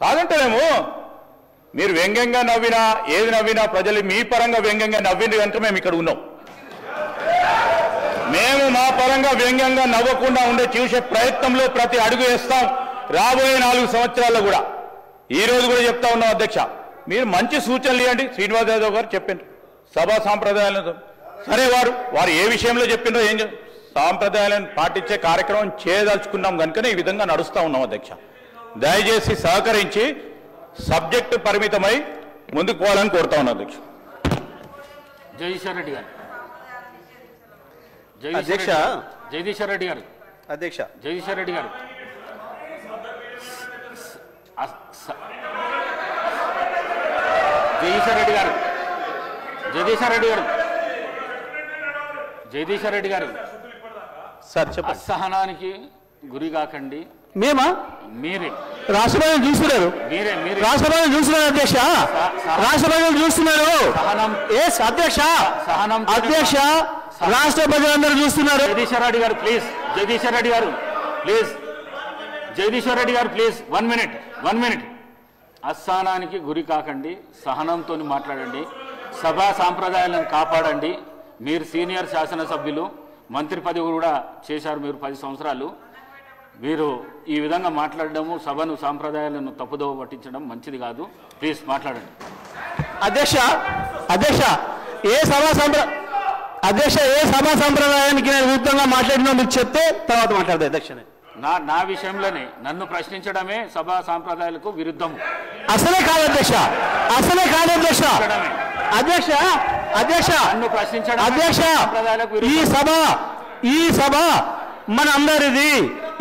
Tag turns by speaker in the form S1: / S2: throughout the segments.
S1: కాదంటేనేమో మీరు వ్యంగ్యంగా నవ్వినా ఏది నవ్వినా ప్రజలు మీ పరంగా వ్యంగ్యంగా నవ్వింది కనుక మేము ఇక్కడ ఉన్నాం. మేము మా పరంగా వ్యంగ్యంగా నవ్వకుండా ఉండే చూసే ప్రయత్నంలో ప్రతి అడుగు వేస్తాం. రాబోయే 4 సంవత్సరాల్లో కూడా ఈ రోజు కూడా చెప్తా ఉన్నాం అధ్యక్ష, మీరు మంచి సూచనలు ఇవ్వండి. శ్రీనివాస్ యాదవ్ గారు చెప్పారు సభా సాంప్రదాయాలను, సరే వారు ఏ విషయంలో చెప్పిందో ఏం సాంప్రదాయాలను పాటించే కార్యక్రమం చేయదలుచుకున్నాం కనుకనే ఈ విధంగా నడుస్తూ ఉన్నాం అధ్యక్ష. దయచేసి సహకరించి సబ్జెక్టు పరిమితమై ముందుకు పోవాలని కోరుతా ఉన్నాం అధ్యక్ష.
S2: జగదీశ్వర్ రెడ్డి గారు
S3: అధ్యక్ష
S2: జగదీశ్వర్ రెడ్డి గారు
S3: అధ్యక్ష
S2: జగదీశ్వర్ రెడ్డి గారు జగదీశ్వర్ రెడ్డి గారు జగదీశ్వర్ రెడ్డి గారు జగదీశ్వర్ రెడ్డి గారు
S3: సార్ చెప్పండి.
S2: అసహనానికి గురి కాకండి.
S3: మేమా
S2: మీరే
S3: రాష్ట్రపతిని చూస్తున్నారు,
S2: మీరే మీరే
S3: రాష్ట్రపతిని చూస్తున్నారు అధ్యక్ష, రాష్ట్రపతిని చూస్తున్నారు.
S2: సహనం
S3: అధ్యక్ష
S2: సహనం
S3: అధ్యక్ష రాష్ట్ర ప్రజలందరూ చూస్తున్నారు.
S2: జగదీశ్వర్ రెడ్డి గారు ప్లీజ్, జగదీశ్వర్ రెడ్డి గారు ప్లీజ్, జగదీశ్వర్ రెడ్డి గారు ప్లీజ్ 1 మినిట్. అసహనానికి గురి కాకండి, సహనంతో మాట్లాడండి, సభా సాంప్రదాయాలను కాపాడండి. మీరు సీనియర్ శాసనసభ్యులు, మంత్రి పదవి కూడా చేశారు మీరు 10 సంవత్సరాలు. మీరు ఈ విధంగా మాట్లాడడము, సభను సాంప్రదాయాలను తప్పుదోవ పట్టించడం మంచిది కాదు. ప్లీజ్ మాట్లాడండి.
S3: అధ్యక్ష అధ్యక్ష ఏ సభా సంప్రదాయానికి నేను విరుద్ధంగా మాట్లాడినా మీరు చెప్తే తర్వాత మాట్లాడతాను అధ్యక్ష.
S2: నా విషయంలోనే నన్ను ప్రశ్నించడమే సభా సాంప్రదాయాలకు విరుద్ధము.
S3: అసలే కాదు అధ్యక్ష, అసలే కాదు అధ్యక్ష. అధ్యక్ష అధ్యక్ష
S2: నన్ను ప్రశ్నించడం
S3: అధ్యక్ష ఈ సభ మన అందరిది.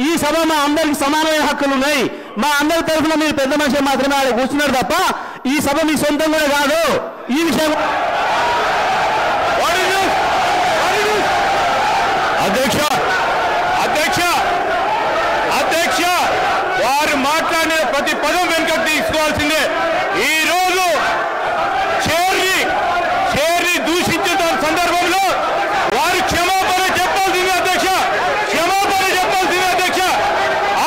S3: ఈ సభ మా అందరికి సమానమైన హక్కులు ఉన్నాయి. మా అందరి తరఫున మీరు పెద్ద మనిషి మాత్రమే ఆడ కూర్చున్నారు తప్ప ఈ సభ మీ సొంతం కూడా కాదు. ఈ విషయం
S1: అధ్యక్ష అధ్యక్ష అధ్యక్ష వారు మాట్లాడిన ప్రతి పదం వెనుకకు తీసుకోవాల్సిందే. ఈ రోజు చేర్ని దూషించిన సందర్భంలో వారు క్షమాపణ చెప్పాల్సిందే అధ్యక్ష, క్షమాపణ చెప్పాల్సిందే అధ్యక్ష.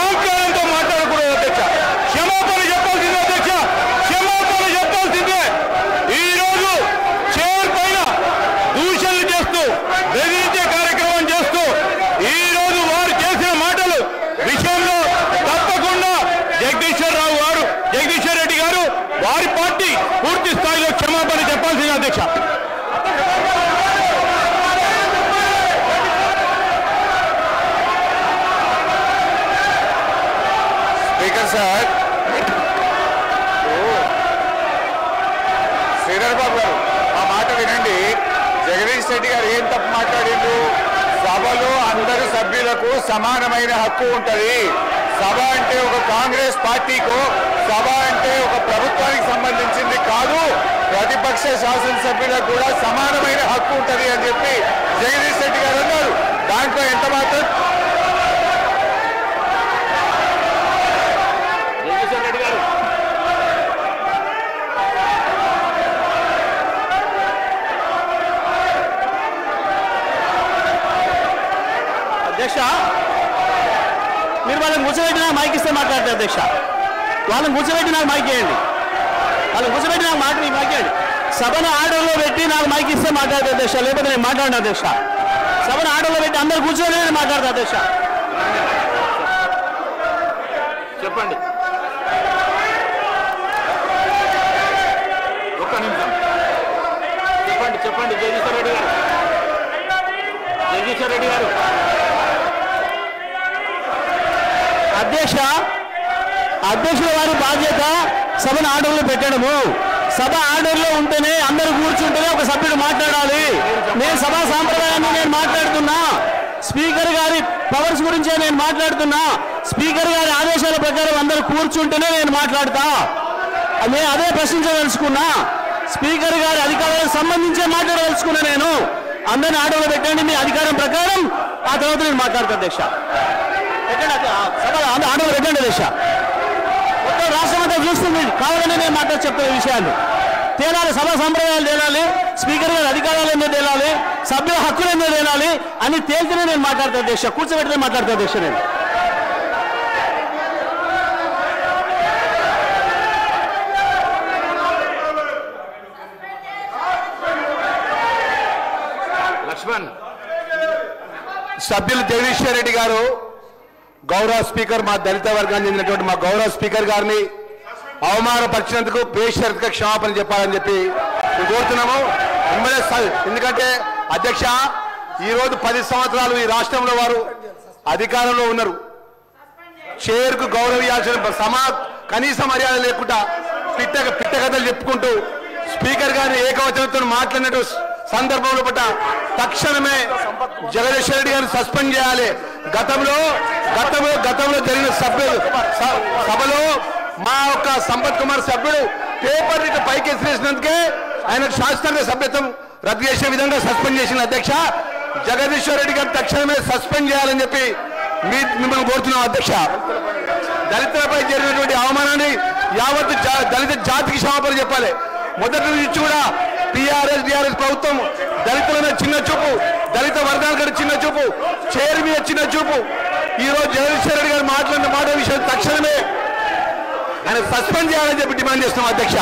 S1: ఆంకారంతో మాట్లాడకూడదు అధ్యక్ష, క్షమాపణ చెప్పాల్సిందే అధ్యక్ష, క్షమాపణ చెప్పాల్సిందే. ఈ రోజు చేర్ పైన దూషణలు చేస్తూ బెదిరించే కార్యక్రమం చేస్తూ ఈ రోజు వారు చేసిన మాటలు విషయంలో తప్పకుండా జగదీశ్వర్ రెడ్డి గారు వారి పార్టీ పూర్తి స్థాయిలో క్షమాపణ చెప్పాల్సింది అధ్యక్ష. స్పీకర్ సార్, శ్రీధర్ బాబు గారు ఆ మాట వినండి. జగదీష్ రెడ్డి గారు ఏం తప్పు మాట్లాడిండు? సభలో అందరు సభ్యులకు సమానమైన హక్కు ఉంటుంది. సభ అంటే ఒక కాంగ్రెస్ పార్టీకో, సభ అంటే ఒక ప్రభుత్వానికి సంబంధించింది కాదు, ప్రతిపక్ష శాసనసభ్యులకు కూడా సమానమైన హక్కు ఉంటుంది అని చెప్పి జగదీష్ రెడ్డి గారు అన్నారు. దాంట్లో ఎంత మాత్రం
S2: జగదీశ్వర్ రెడ్డి గారు
S3: అధ్యక్ష మీరు వాళ్ళని కూర్చోబెట్టి నాకు మైక్ ఇస్తే మాట్లాడతారు అధ్యక్ష. వాళ్ళని కూర్చోబెట్టి నాకు మైక్ ఇవ్వండి, వాళ్ళని కూర్చోబెట్టి నాకు మైక్ ఇవ్వండి. సభను ఆర్డర్లో పెట్టి నాకు మైక్ ఇస్తే మాట్లాడతారు అధ్యక్ష, లేకపోతే నేను మాట్లాడిన అధ్యక్ష. సభను ఆర్డర్లో పెట్టి అందరు కూర్చొని నేను మాట్లాడతా అధ్యక్ష.
S2: చెప్పండి, ఒక్క నిమిషం చెప్పండి. జగదీశ్వర్ రెడ్డి గారు, జగదీశ్వర్ రెడ్డి గారు
S3: అధ్యక్షుల వారి బాధ్యత సభను ఆర్డర్లో పెట్టడము. సభ ఆర్డర్లో ఉంటేనే అందరూ కూర్చుంటేనే ఒక సభ్యుడు మాట్లాడాలి. నేను సభా సాంప్రదాయాన్ని నేను మాట్లాడుతున్నా, స్పీకర్ గారి పవర్స్ గురించే నేను మాట్లాడుతున్నా. స్పీకర్ గారి ఆదేశాల ప్రకారం అందరూ కూర్చుంటేనే నేను మాట్లాడతా. నేను అదే ప్రశ్నించదలుచుకున్నా. స్పీకర్ గారి అధికారాలకు సంబంధించే మాట్లాడదలుచుకున్నా. నేను అందరిని ఆర్డర్లో పెట్టండి మీ అధికారం ప్రకారం, ఆ తర్వాత నేను మాట్లాడతా అధ్యక్ష. ఆర్డర్ పెట్టండి అధ్యక్ష. మొత్తం రాష్ట్రం అంతా చూస్తుంది, కావాలని నేను చెప్తున్న విషయాలు తేలాలి. సభా సంప్రదాయాలు తేలాలి, స్పీకర్ గారి అధికారాలు ఏందో తేలాలి, సభ్యుల హక్కులు ఏందో తేలాలి అని తేలితేనే నేను మాట్లాడతా అధ్యక్ష, కూర్చోబెట్టినే మాట్లాడతా అధ్యక్ష. నేను
S4: సభ్యులు జగదీశ్వర్ రెడ్డి గారు గౌరవ స్పీకర్ మా దళిత వర్గానికి చెందినటువంటి మా గౌరవ స్పీకర్ గారిని అవమానపరిచినందుకు బేషరతుగా క్షమాపణ చెప్పాలని చెప్పి కోరుతున్నాము. ఎందుకంటే అధ్యక్ష ఈరోజు 10 సంవత్సరాలు ఈ రాష్ట్రంలో వారు అధికారంలో ఉన్నారు. చైర్కు గౌరవించాల్సిన కనీస మర్యాద లేకుండా పిట్ట కథలు చెప్పుకుంటూ స్పీకర్ గారిని ఏకవచనంతో మాట్లాడినట్టు సందర్భంలో పట్ల తక్షణమే జగదీశ్వర్ రెడ్డి గారిని సస్పెండ్ చేయాలి. గతంలో జరిగిన సభలో మా యొక్క సంపత్ కుమార్ సభ్యుడు పేపర్ ఇట్లా పైకి ఎసిరేసినందుకే ఆయన శాస్త్రీయ సభ్యత్వం రద్దు చేసే విధంగా సస్పెండ్ చేసిన అధ్యక్ష జగదీశ్వర్ రెడ్డి గారిని తక్షణమే సస్పెండ్ చేయాలని చెప్పి మిమ్మల్ని కోరుతున్నాం అధ్యక్ష. దళితులపై జరిగినటువంటి అవమానాన్ని యావత్ దళిత జాతికి క్షమాపణ చెప్పాలి. మొదటి నుంచి కూడా టీఆర్ఎస్ ప్రభుత్వం దళితుల చిన్న చూపు, దళిత వర్గాల చిన్న చూపు, చైర్ మీద చిన్న చూపు. ఈ రోజు జగదీశ్వర్ రెడ్డి గారు మాట్లాడిన మాట విషయం తక్షణమే ఆయన సస్పెండ్ చేయాలని చెప్పి డిమాండ్ చేస్తున్నాం అధ్యక్ష.